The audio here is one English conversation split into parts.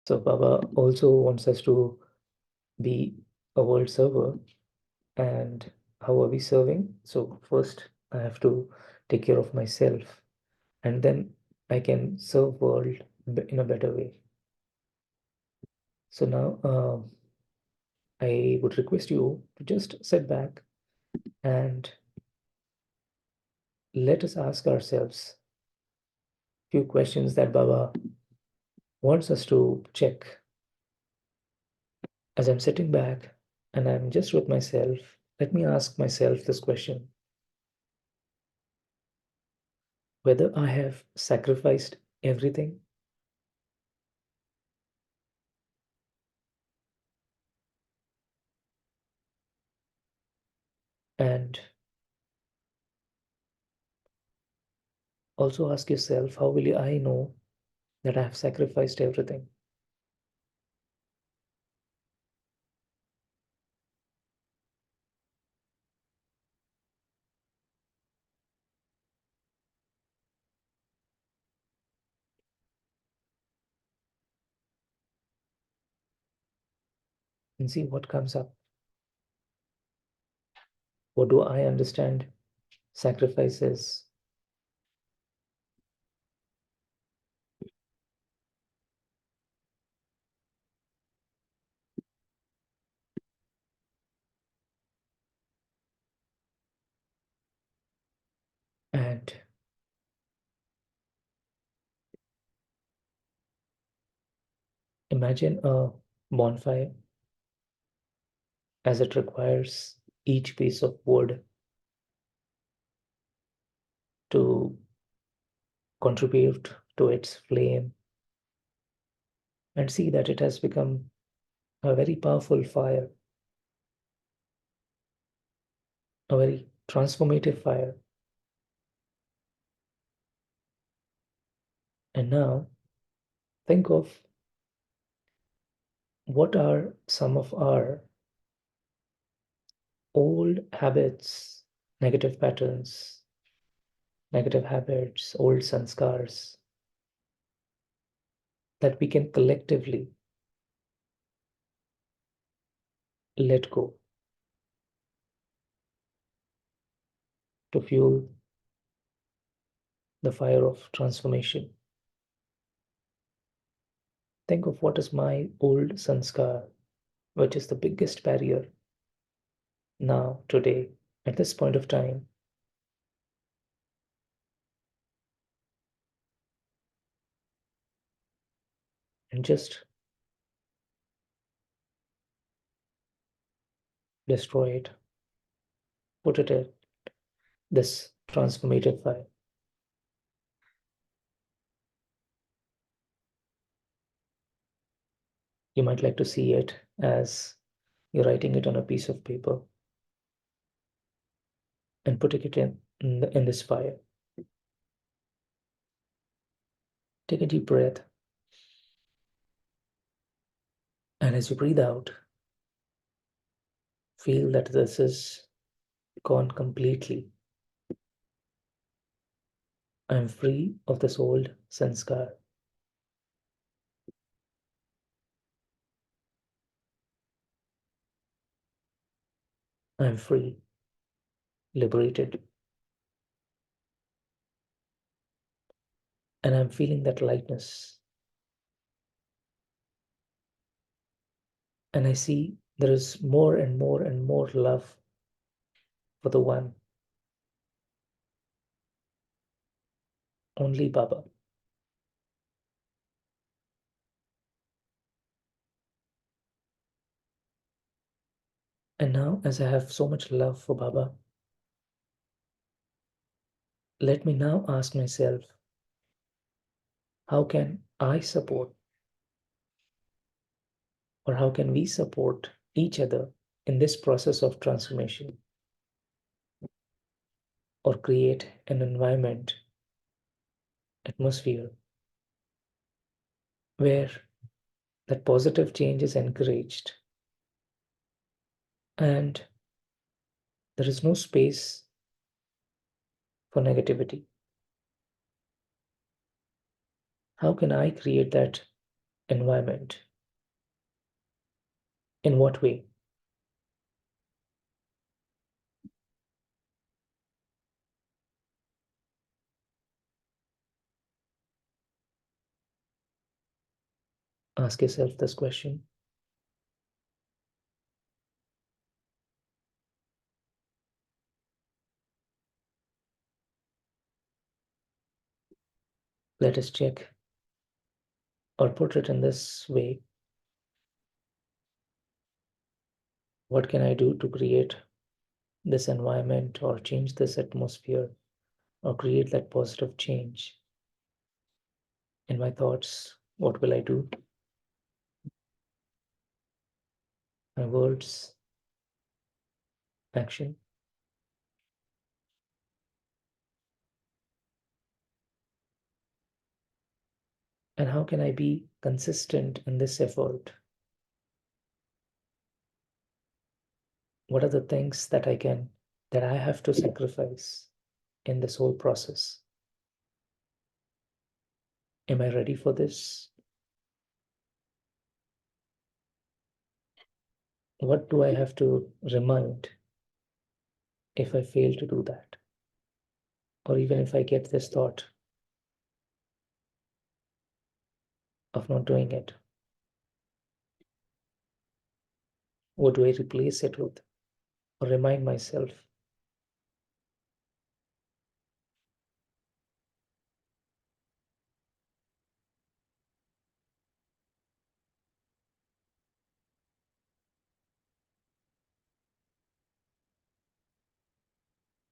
So Baba also wants us to be a world server. And how are we serving? So first I have to take care of myself, and then I can serve world in a better way. So now I would request you to just sit back and let us ask ourselves a few questions that Baba wants us to check. As I'm sitting back and I'm just with myself, let me ask myself this question: whether I have sacrificed everything. And also ask yourself, how will I know that I have sacrificed everything? And see what comes up. What do I understand sacrifices? And imagine a bonfire as it requires each piece of wood to contribute to its flame, and see that it has become a very powerful fire, a very transformative fire. And now think of what are some of our old habits, negative patterns, negative habits, old sanskars that we can collectively let go to fuel the fire of transformation. Think of what is my old sanskar, which is the biggest barrier now, today, at this point of time. And just destroy it, put it in this transformative fire. You might like to see it as you're writing it on a piece of paper and putting it in this fire. Take a deep breath. And as you breathe out, feel that this is gone completely. I'm free of this old sanskar. I'm free, liberated, and I'm feeling that lightness. And I see there is more and more and more love for the one, only Baba. And now, as I have so much love for Baba, let me now ask myself, how can I support, or how can we support each other in this process of transformation, or create an environment, atmosphere, where that positive change is encouraged and there is no space for negativity? How can I create that environment. In what way? Ask yourself this question. Let us check or put it in this way. What can I do to create this environment or change this atmosphere or create that positive change in my thoughts? What will I do? My words, action. And how can I be consistent in this effort? What are the things that I have to sacrifice in this whole process? Am I ready for this? What do I have to remind if I fail to do that? Or even if I get this thought of not doing it, what do I replace it with? Or remind myself?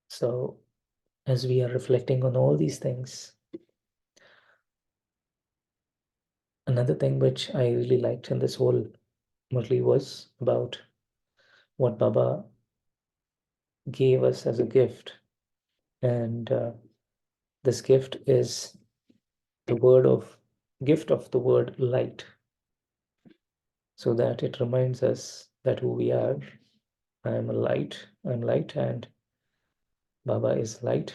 So, as we are reflecting on all these things, another thing which I really liked in this whole Murli was about what Baba gave us as a gift. And this gift of the word light, so that it reminds us that who we are. I'm light, and Baba is light.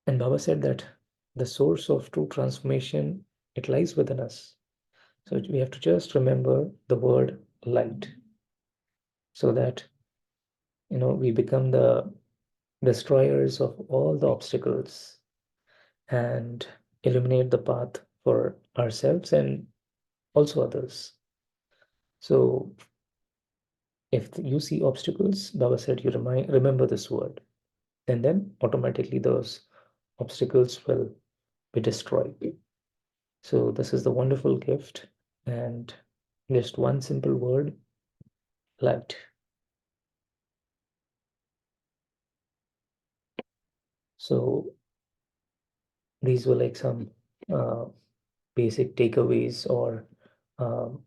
And Baba said that the source of true transformation, it lies within us. So we have to just remember the word light, so that we become the destroyers of all the obstacles and illuminate the path for ourselves and also others. So if you see obstacles, Baba said, you remember this word, and then automatically those obstacles will be destroyed. So this is the wonderful gift, and just one simple word, light. So these were like some uh, basic takeaways or um,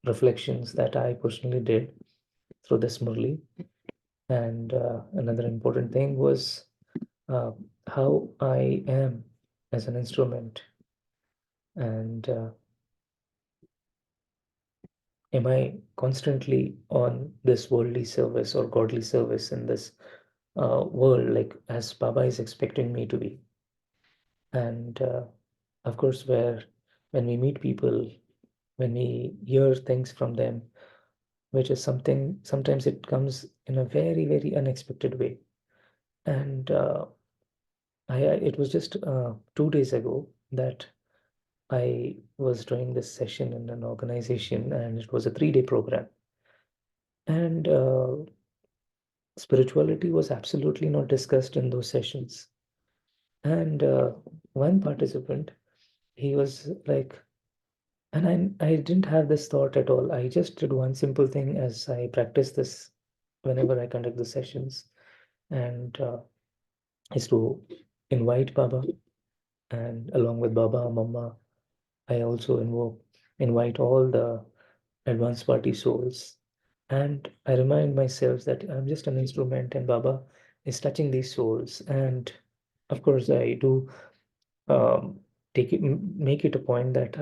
reflections that I personally did through this Murli. And another important thing was uh, how I am as an instrument, and am I constantly on this worldly service or godly service in this world, like as Baba is expecting me to be. And of course, when we meet people, when we hear things from them, which is something, sometimes it comes in a very, very unexpected way. And it was just 2 days ago that I was doing this session in an organization, and it was a 3-day program. And spirituality was absolutely not discussed in those sessions. And one participant, he was like, and I didn't have this thought at all. I just did one simple thing as I practice this whenever I conduct the sessions, and is to invite Baba, and along with Baba, Mama, I also invite all the advanced party souls. And I remind myself that I'm just an instrument and Baba is touching these souls. And of course, I do um, make it a point that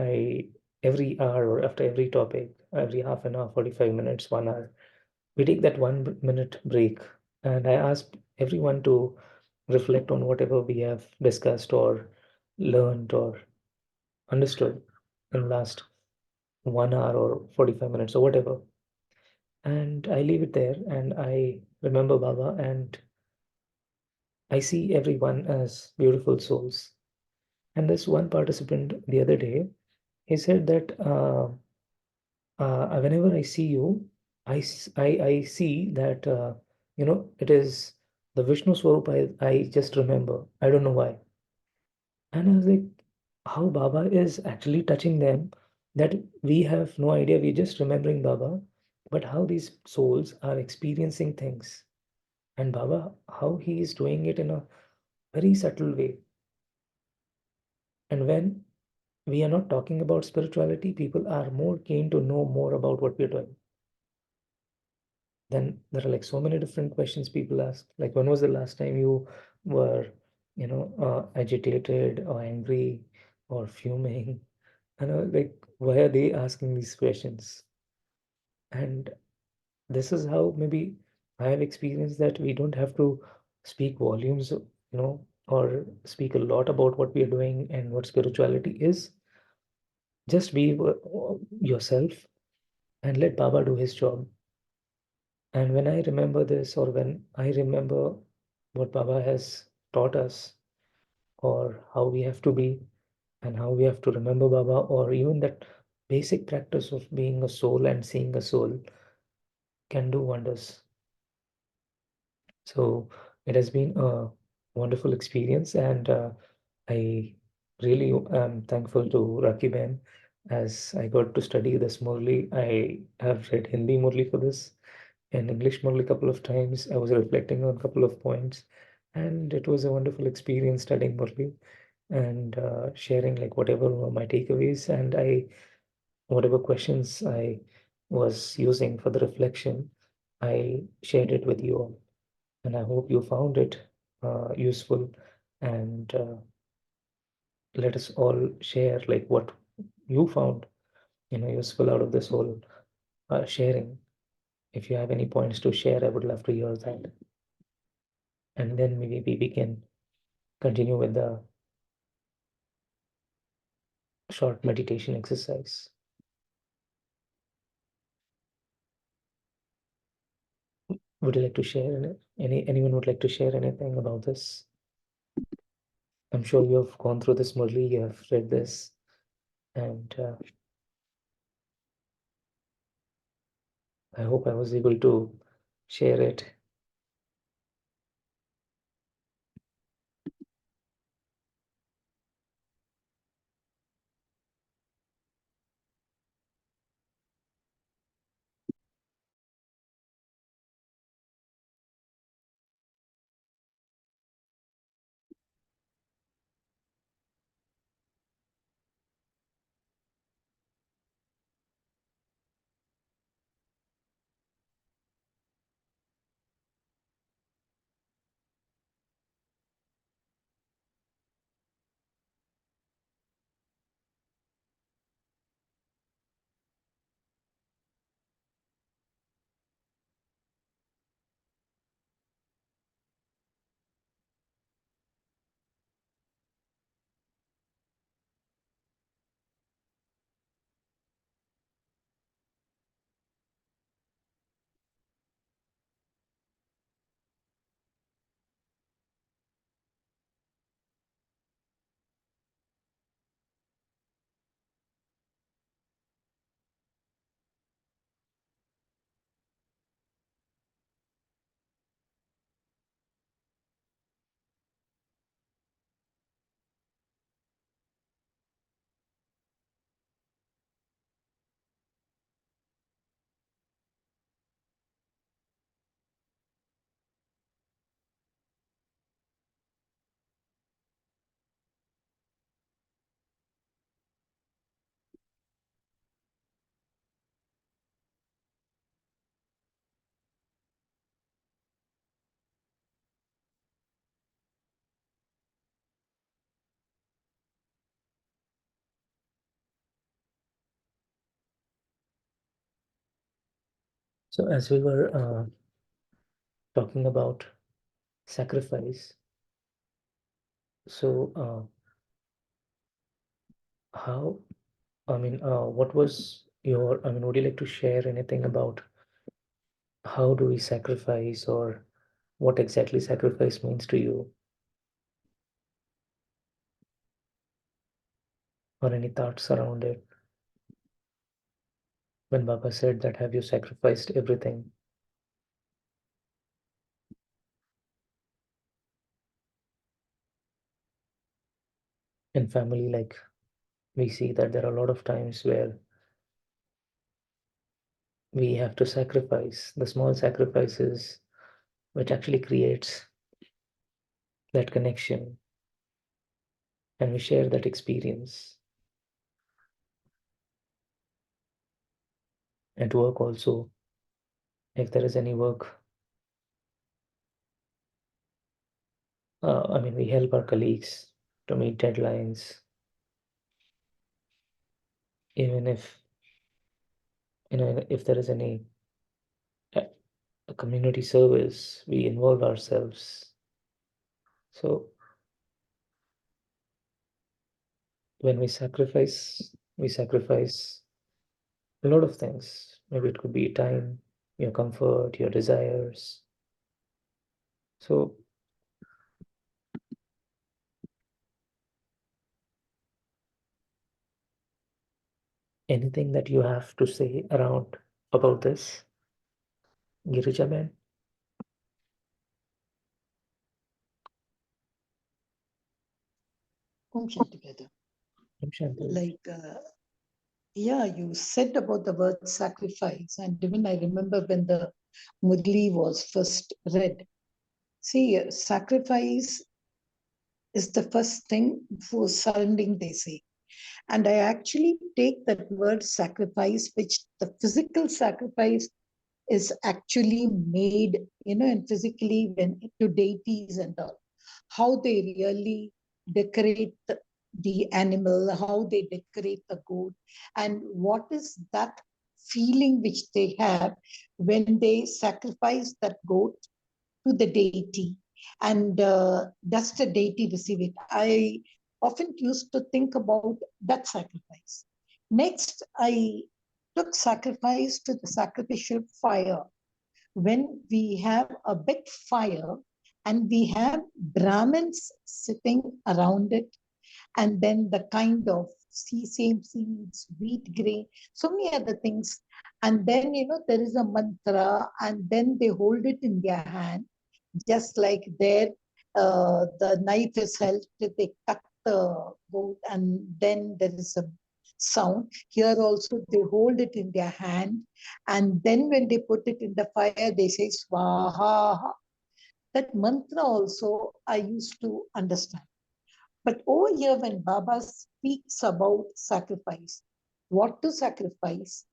every hour or after every topic, every half an hour, 45 minutes, 1 hour, we take that 1 minute break. And I ask everyone to reflect on whatever we have discussed or learned or understood in the last 1 hour or 45 minutes or whatever. And I leave it there and I remember Baba and I see everyone as beautiful souls. And this one participant the other day, he said that whenever I see you, I see that, it is the Vishnu Swarup I just remember. I don't know why. And I was like, how Baba is actually touching them, that we have no idea. We're just remembering Baba, but how these souls are experiencing things. And Baba, how he is doing it in a very subtle way. And when we are not talking about spirituality, people are more keen to know more about what we're doing. Then there are like so many different questions people ask. Like, when was the last time you were, agitated or angry or fuming? And I was like, why are they asking these questions? And this is how maybe I have experienced that we don't have to speak volumes, or speak a lot about what we are doing and what spirituality is. Just be yourself and let Baba do his job. And when I remember this, or when I remember what Baba has taught us, or how we have to be, and how we have to remember Baba, or even that basic practice of being a soul and seeing a soul can do wonders. So it has been a wonderful experience, and I really am thankful to Raki Ben as I got to study this Murli. I have read Hindi Murli for this and English Murli a couple of times. I was reflecting on a couple of points, and it was a wonderful experience studying Murli and sharing like whatever were my takeaways, and whatever questions I was using for the reflection, I shared it with you all. And I hope you found it useful. And let us all share like what you found, useful out of this whole sharing. If you have any points to share, I would love to hear that. And then maybe we can continue with the short meditation exercise. Would you like to share anyone would like to share anything about this? I'm sure you have gone through this, Murli, you have read this, and I hope I was able to share it. So as we were talking about sacrifice, so how, what was would you like to share anything about how do we sacrifice, or what exactly sacrifice means to you, or any thoughts around it? When Baba said that, have you sacrificed everything? In family, like, we see that there are a lot of times where we have to sacrifice the small sacrifices, which actually creates that connection, and we share that experience. At work also, if there is any work, we help our colleagues to meet deadlines, even if if there is any uh, a community service, we involve ourselves. So when we sacrifice a lot of things. Maybe it could be time, your comfort, your desires. So anything that you have to say around about this, Girija man? Om Shanti Brother. Like, yeah, you said about the word sacrifice, and even I remember when the Murli was first read. See, sacrifice is the first thing for surrendering, they say. And I actually take that word sacrifice, which the physical sacrifice is actually made, and physically when to deities and all, how they really decorate the animal, how they decorate the goat, and what is that feeling which they have when they sacrifice that goat to the deity, and does the deity receive it? I often used to think about that sacrifice. Next, I took sacrifice to the sacrificial fire. When we have a big fire and we have Brahmins sitting around it, and then the kind of same seeds, wheat grain, so many other things. And then, there is a mantra, and then they hold it in their hand, just like there, the knife is held, they cut the goat, and then there is a sound. Here also, they hold it in their hand, and then when they put it in the fire, they say Swaha. That mantra also I used to understand. But over here, when Baba speaks about sacrifice, what to sacrifice,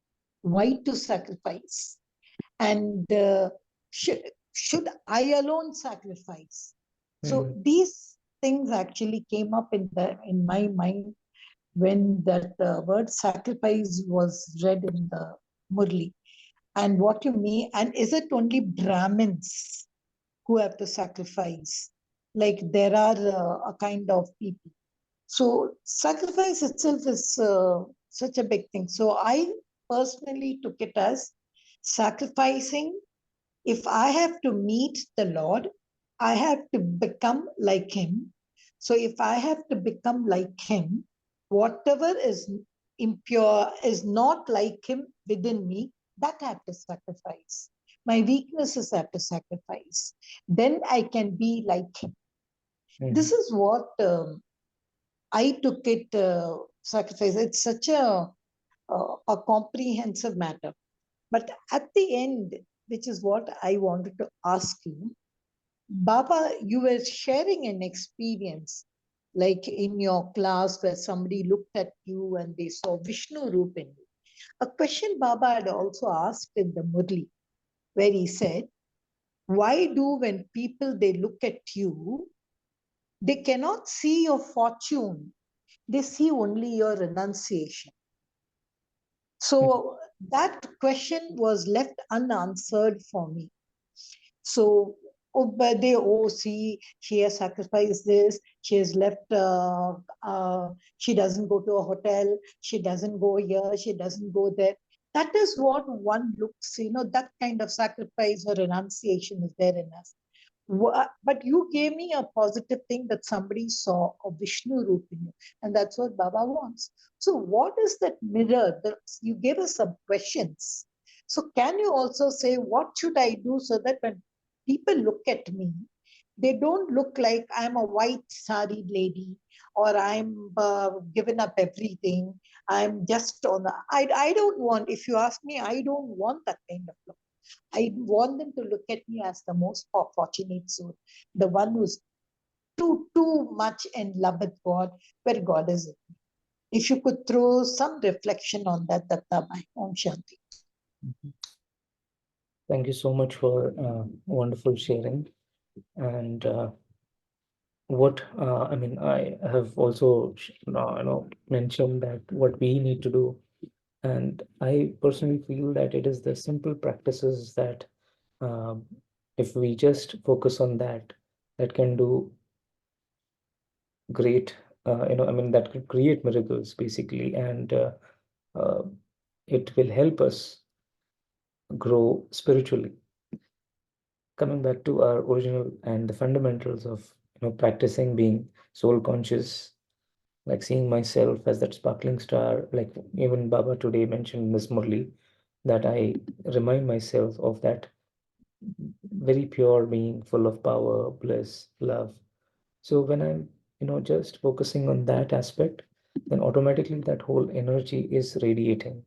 why to sacrifice, and should I alone sacrifice? So these things actually came up in my mind when that word sacrifice was read in the Murli. And what you mean, and is it only Brahmins who have to sacrifice? Like there are a kind of people. So sacrifice itself is such a big thing. So I personally took it as sacrificing. If I have to meet the Lord, I have to become like Him. So if I have to become like Him, whatever is impure, is not like Him within me, that I have to sacrifice. My weaknesses I have to sacrifice. Then I can be like Him. This is what I took it sacrifice. It's such a comprehensive matter. But at the end, which is what I wanted to ask you, Baba, you were sharing an experience like in your class where somebody looked at you and they saw Vishnu Roop in you. A question Baba had also asked in the Murli, where he said, why do when people they look at you, they cannot see your fortune, they see only your renunciation. So that question was left unanswered for me. So Oh, but see, she has sacrificed this, she has left, she doesn't go to a hotel, she doesn't go here, she doesn't go there. That is what one looks, that kind of sacrifice or renunciation is there in us. But you gave me a positive thing that somebody saw a Vishnu root in you, and that's what Baba wants. So, what is that mirror? You gave us some questions. So, can you also say, what should I do so that when people look at me, they don't look like I'm a white sari lady or I'm given up everything. I'm just on the. I don't want, if you ask me, I don't want that kind of look. I want them to look at me as the most fortunate soul, the one who's too much in love with God, where God is in me. If you could throw some reflection on that, Dattabai. Om Shanti. Thank you so much for wonderful sharing. And I mean, I have also mentioned that what we need to do, and I personally feel that it is the simple practices that, um, if we just focus on that, that can do great, I mean, that could create miracles basically, and uh, it will help us grow spiritually. Coming back to our original and the fundamentals of practicing being soul conscious, like seeing myself as that sparkling star, like even Baba today mentioned in this Murli, that I remind myself of that very pure being, full of power, bliss, love. So when I'm just focusing on that aspect, then automatically that whole energy is radiating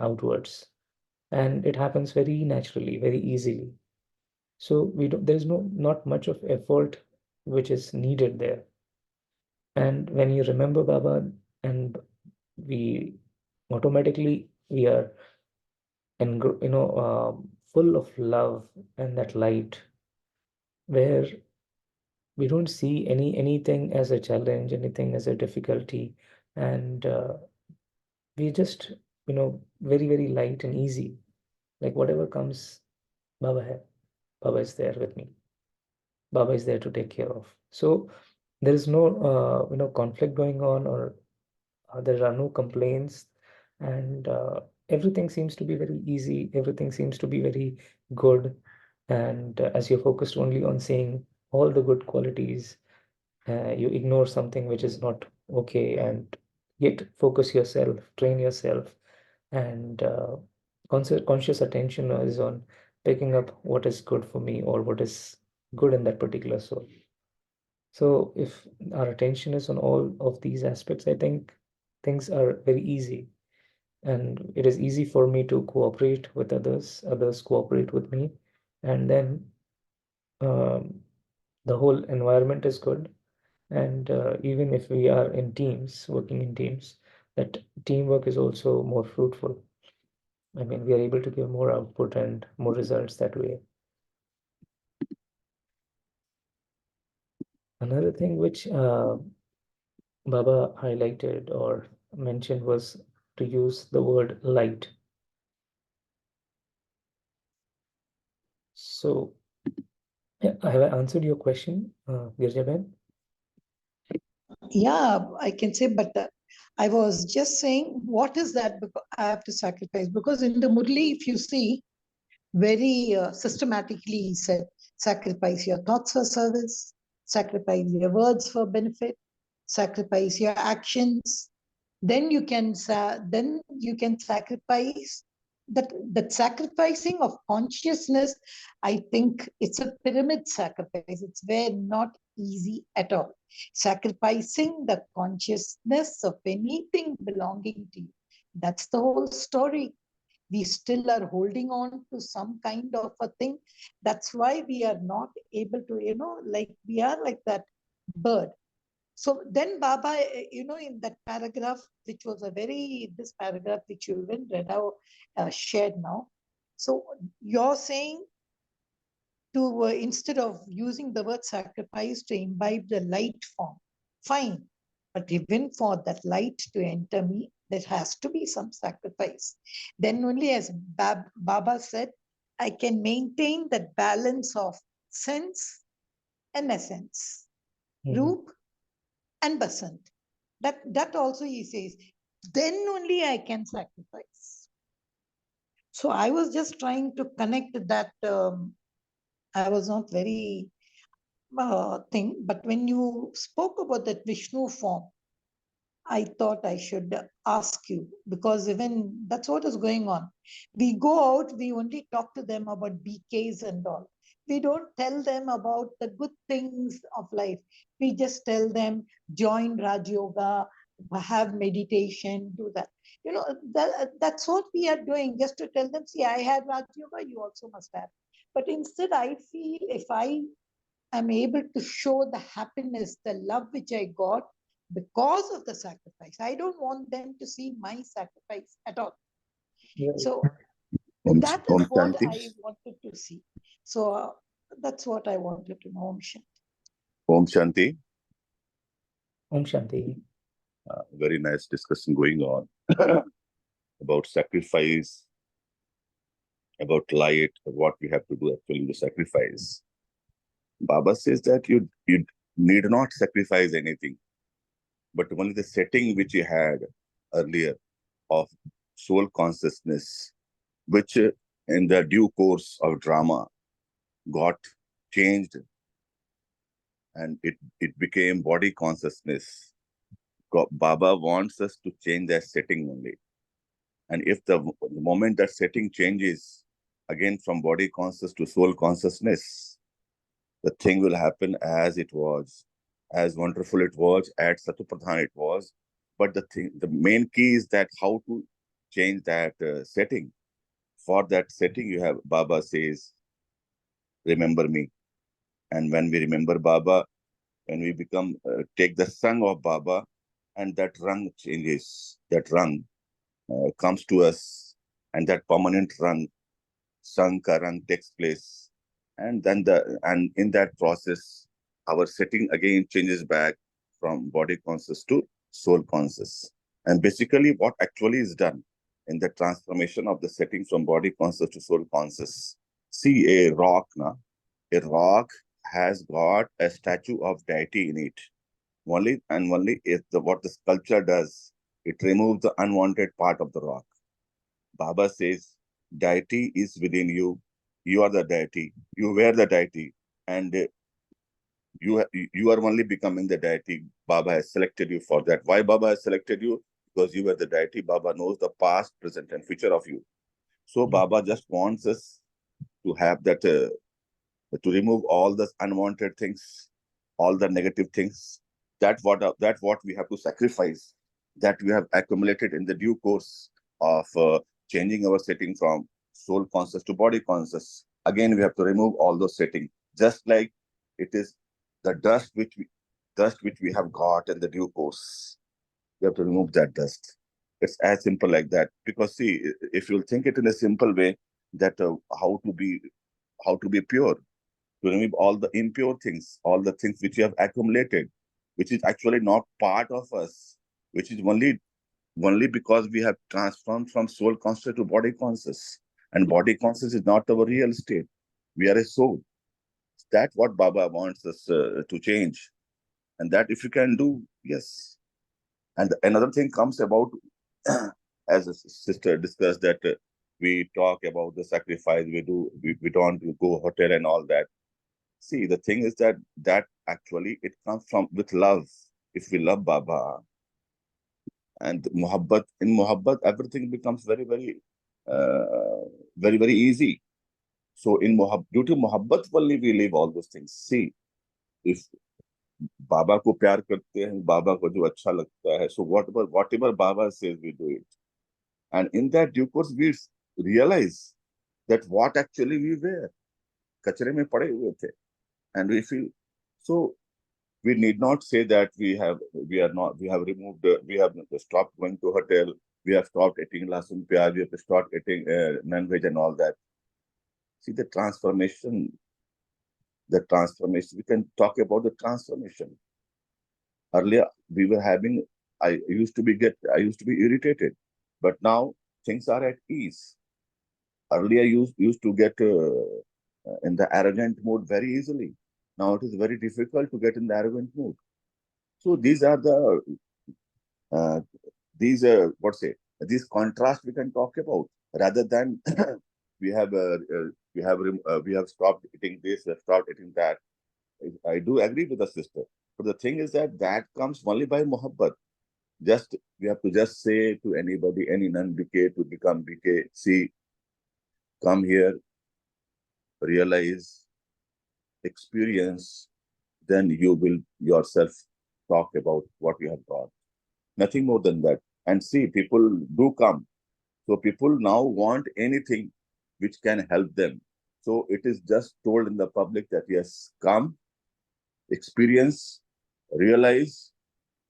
outwards, and it happens very naturally, very easily. So there's not much of effort which is needed there. And when you remember Baba, and we automatically we are full of love and that light, where we don't see anything as a challenge, anything as a difficulty, and we just very very light and easy, like whatever comes, Baba hai, Baba is there with me, Baba is there to take care of. So there is no conflict going on, or there are no complaints, and everything seems to be very easy, everything seems to be very good. And as you're focused only on seeing all the good qualities, you ignore something which is not okay, and yet focus yourself, train yourself, and conscious attention is on picking up what is good for me, or what is good in that particular soul. So if our attention is on all of these aspects, I think things are very easy, and it is easy for me to cooperate with others, others cooperate with me, and then um, the whole environment is good. And even if we are in teams, working in teams, that teamwork is also more fruitful. I mean, we are able to give more output and more results that way. Another thing which Baba highlighted or mentioned was to use the word light. So, yeah, have I answered your question, Girjaben? Yeah, I can say, but I was just saying, what is that? Because I have to sacrifice. Because in the Murli, if you see, very systematically, he said, sacrifice your thoughts for service, sacrifice your words for benefit, sacrifice your actions. Then you can sacrifice that sacrificing of consciousness. I think it's a pyramid sacrifice. It's very not easy at all. Sacrificing the consciousness of anything belonging to you. That's the whole story. We still are holding on to some kind of a thing. That's why we are not able to, like we are like that bird. So then Baba, in that paragraph, which was this paragraph which you even read out, shared now. So you're saying to, instead of using the word sacrifice to imbibe the light form, fine. But even for that light to enter me, there has to be some sacrifice. Then only, as Baba said, I can maintain that balance of sense and essence, Roop and Basant. That also he says, then only I can sacrifice. So I was just trying to connect that. I was not very thing, but when you spoke about that Vishnu form, I thought I should ask you, because even that's what is going on. We go out, we only talk to them about BKs and all. We don't tell them about the good things of life. We just tell them join Raj Yoga, have meditation, do that. You know, that's what we are doing, just to tell them, see, I had Raj Yoga, you also must have. But instead, I feel if I am able to show the happiness, the love which I got because of the sacrifice. I don't want them to see my sacrifice at all. Right. So that is what I wanted to see. So that's what I wanted to know. Om Shanti. Om Shanti. Om Shanti. Very nice discussion going on about sacrifice, about light, what we have to do actually to sacrifice. Baba says that you need not sacrifice anything, but only the setting which you had earlier of soul consciousness, which in the due course of drama got changed and it became body consciousness. Baba wants us to change that setting only. And if the moment that setting changes, again from body conscious to soul consciousness, the thing will happen as it was, as wonderful it was, at Satupradhan it was. But the main key is that how to change that setting. For that setting, you have Baba says, remember me. And when we remember Baba, when we become, take the sang of Baba, and that rung changes, that rung comes to us, and that permanent rung, Sanka rung takes place. And then in that process, our setting again changes back from body conscious to soul conscious. And basically what actually is done in the transformation of the setting from body conscious to soul conscious. See a rock, a rock has got a statue of deity in it. Only if what the sculpture does, it removes the unwanted part of the rock. Baba says, deity is within you. You are the deity. You were the deity. And you are only becoming the deity. Baba has selected you for that. Why Baba has selected you? Because you were the deity. Baba knows the past, present, and future of you. So Baba just wants us to have that, to remove all the unwanted things, all the negative things. That's what we have to sacrifice, that we have accumulated in the due course of changing our setting from soul conscious to body conscious. Again, we have to remove all those settings, just like it is the dust which we have got in the due course. We have to remove that dust. It's as simple like that. Because see, if you think it in a simple way, that how to be pure, to remove all the impure things, all the things which you have accumulated, which is actually not part of us, which is only because we have transformed from soul conscious to body conscious. And body conscious is not our real state. We are a soul. That's what Baba wants us to change. And that if you can do, yes. And another thing comes about, as a sister discussed, that we talk about the sacrifice, we don't go hotel and all that. See, the thing is that actually it comes from with love. If we love Baba and muhabbat, in muhabbat, everything becomes very, very easy. So due to muhabbat only we live all those things. See, if Baba को प्यार करते हैं, Baba को जो अच्छा लगता है, so whatever Baba says, we do it. And in that due course, we realize that what actually we were, कचरे में पड़े हुए थे. And we feel, so we need not say that we have removed, we have stopped going to hotel, we have stopped eating lasun pyaj, we have stopped eating non-veg and all that. See the transformation, we can talk about the transformation. Earlier we were having, I used to be irritated, but now things are at ease. Earlier I used to get in the arrogant mood very easily. Now it is very difficult to get in the arrogant mood. So these are the uh, these contrasts we can talk about, rather than we have we have stopped eating this, we have stopped eating that. I do agree with the sister, but the thing is that comes only by muhabbat. Just we have to just say to anybody, any non-BK to become BK. See, come here, realize, experience, then you will yourself talk about what you have got. Nothing more than that. And see, people do come. So people now want anything which can help them. So it is just told in the public that yes, come, experience, realize,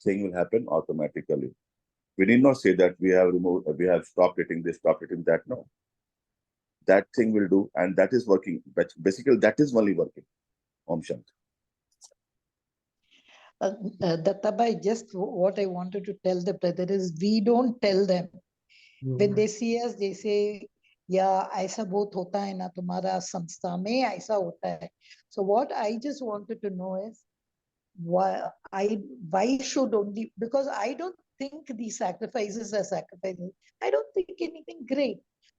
thing will happen automatically. We need not say that we have stopped eating this, stopped eating that. No, that thing will do, and that is working. But basically, that is only working. Om Shanti. Dattabai, just what I wanted to tell the brother is we don't tell them. When they see us, they say, yeah, aisa bahut hota hai na tumhara samstha mein, aisa hota hai. So what I just wanted to know is, why should only, because I don't think these sacrifices are sacrifices. I don't think anything great.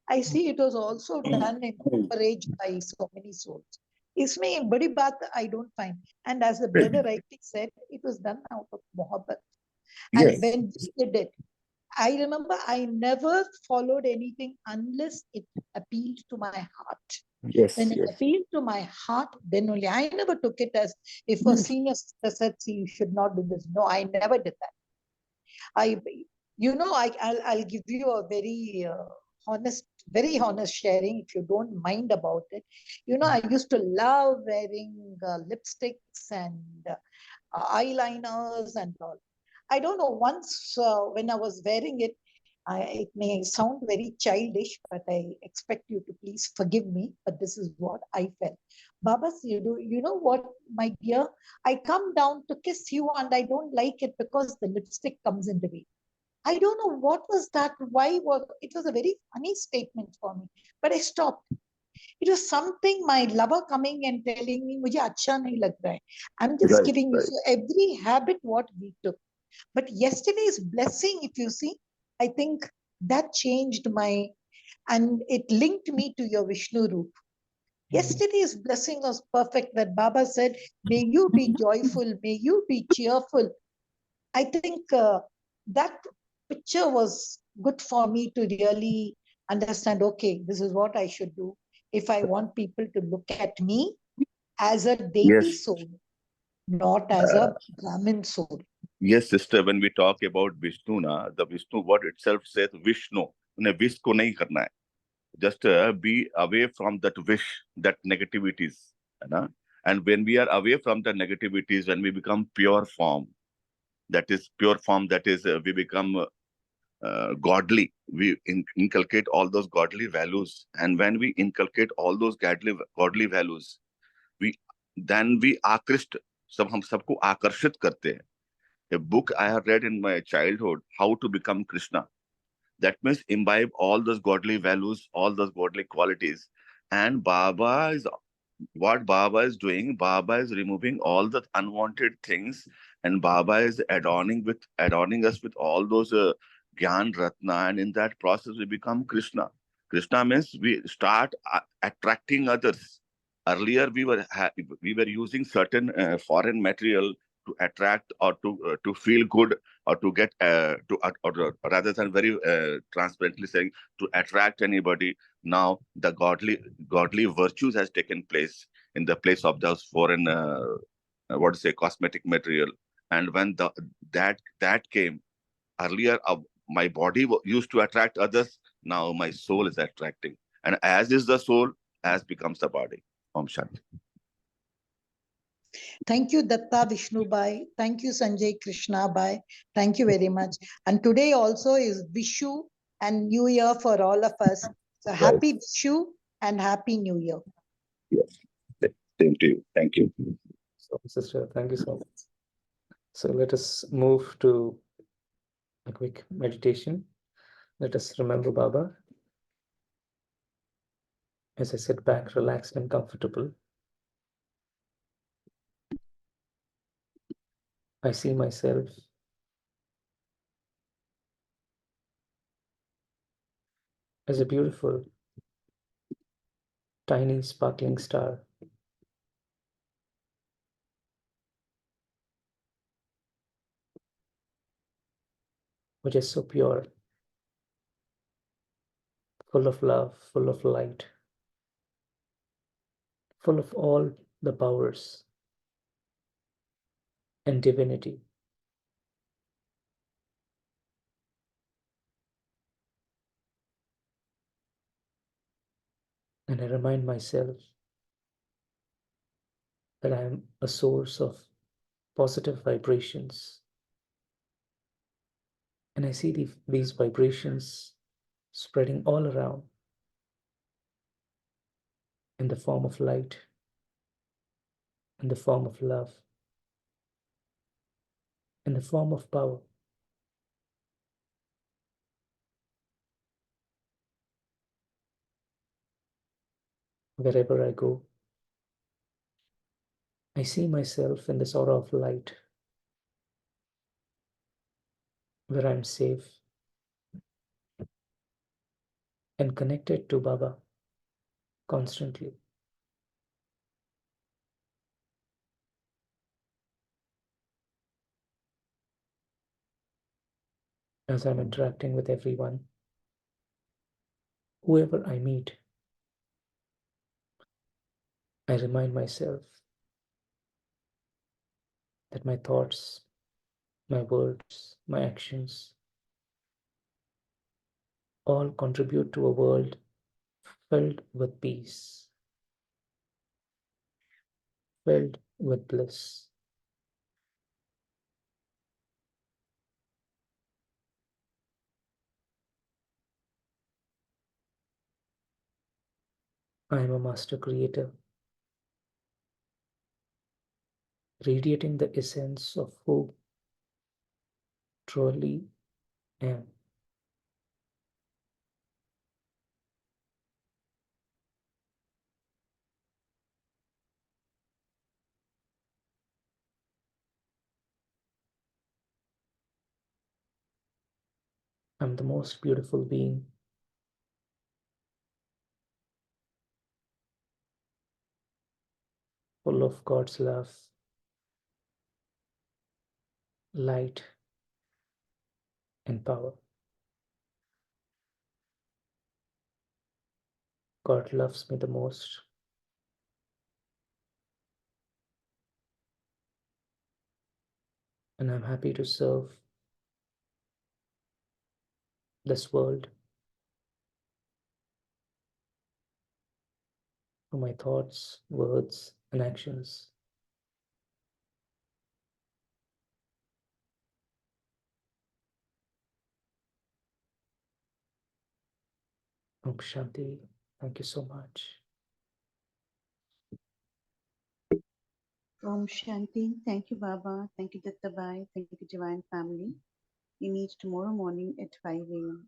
I see it was also done and encouraged by so many souls. Isme badi baat I don't find. And as the brother rightly said, it was done out of mohabbat. And Yes. when we did it, I remember I never followed anything unless it appealed to my heart. Yes. When it Yes. appealed to my heart, then only. I never took it as if a senior sister said, see, you should not do this. No, I never did that. I'll give you a very honest sharing, if you don't mind about it. I used to love wearing lipsticks and eyeliners and all. I don't know, once when I was wearing it, it may sound very childish, but I expect you to please forgive me, but this is what I felt. Babas, you know what, my dear? I come down to kiss you and I don't like it because the lipstick comes in the way. I don't know what was that. It was a very funny statement for me, but I stopped. It was something my lover coming and telling me, "Mujhe acha nahi lag raha hai." I'm just Right. giving you Right. so every habit what we took. But yesterday's blessing, if you see, I think that changed and it linked me to your Vishnu roop. Yesterday's blessing was perfect, that Baba said, may you be joyful, may you be cheerful. I think that picture was good for me to really understand, okay, this is what I should do if I want people to look at me as a deity Yes. soul, not as a Brahmin soul. Yes, sister. When we talk about Vishnu, the Vishnu word itself says Vishnu. उन्हें wish को नहीं करना है. Just be away from that wish, that negativities, है ना? And when we are away from the negativities, when we become pure form, that is pure form, that is we become godly. We inculcate all those godly values, and when we inculcate all those godly values, we then we आकृष्ट हम सबको आकर्षित करते हैं. A book I have read in my childhood, How to Become Krishna. That means imbibe all those godly values, all those godly qualities. And what Baba is doing, Baba is removing all the unwanted things, and Baba is adorning us with all those Gyan Ratna, and in that process we become Krishna. Krishna means we start attracting others. Earlier we were using certain foreign material to attract or to feel good, or to get or rather than very transparently saying to attract anybody. Now the godly virtues has taken place in the place of those foreign cosmetic material. And when that came, earlier my body used to attract others. Now my soul is attracting, and as is the soul, as becomes the body. Om Shanti. Thank you, Datta Vishnu Bhai. Thank you, Sanjay Krishna Bhai. Thank you very much. And today also is Vishu and New Year for all of us. So happy Vishu and happy New Year. Yes. Same to you. Thank you. So, sister, thank you so much. So let us move to a quick meditation. Let us remember Baba as I sit back, relaxed and comfortable. I see myself as a beautiful, tiny, sparkling star, which is so pure, full of love, full of light, full of all the powers and divinity. And I remind myself that I am a source of positive vibrations. And I see these vibrations spreading all around in the form of light, in the form of love, in the form of power. Wherever I go, I see myself in this aura of light where I'm safe and connected to Baba constantly. As I'm interacting with everyone, whoever I meet, I remind myself that my thoughts, my words, my actions all contribute to a world filled with peace, filled with bliss. I am a master creator, radiating the essence of who truly am. I'm the most beautiful being, full of God's love, light, and power. God loves me the most, and I'm happy to serve this world through my thoughts, words, and actions. Om Shanti. Thank you so much. Om Shanti. Thank you, Baba. Thank you, Dattabai. Thank you, Divine Family. We meet tomorrow morning at 5 a.m.